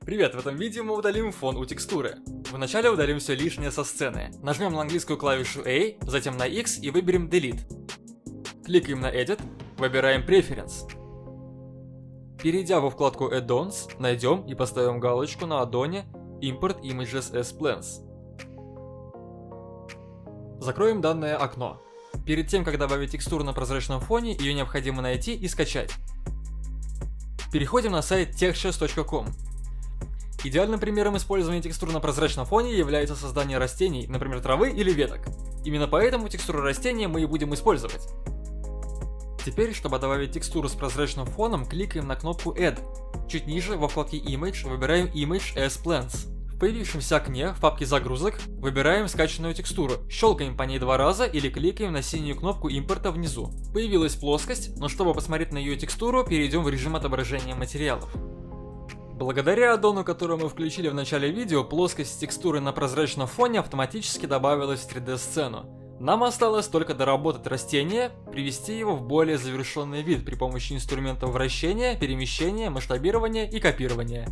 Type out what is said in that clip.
Привет, в этом видео мы удалим фон у текстуры. Вначале удалим все лишнее со сцены. Нажмем на английскую клавишу A, затем на X и выберем Delete. Кликаем на Edit, выбираем Preference. Перейдя во вкладку Add-ons, найдем и поставим галочку на аддоне Import Images as Plans. Закроем данное окно. Перед тем, как добавить текстуру на прозрачном фоне, ее необходимо найти и скачать. Переходим на сайт textures.com. Идеальным примером использования текстур на прозрачном фоне является создание растений, например, травы или веток. Именно поэтому текстуру растения мы и будем использовать. Теперь, чтобы добавить текстуру с прозрачным фоном, кликаем на кнопку Add. Чуть ниже, во вкладке Image, выбираем Image as Plans. В появившемся окне, в папке загрузок, выбираем скачанную текстуру, щелкаем по ней 2 раза или кликаем на синюю кнопку импорта внизу. Появилась плоскость, но чтобы посмотреть на ее текстуру, перейдем в режим отображения материалов. Благодаря аддону, который мы включили в начале видео, плоскость текстуры на прозрачном фоне автоматически добавилась в 3D-сцену. Нам осталось только доработать растение, привести его в более завершенный вид при помощи инструментов вращения, перемещения, масштабирования и копирования.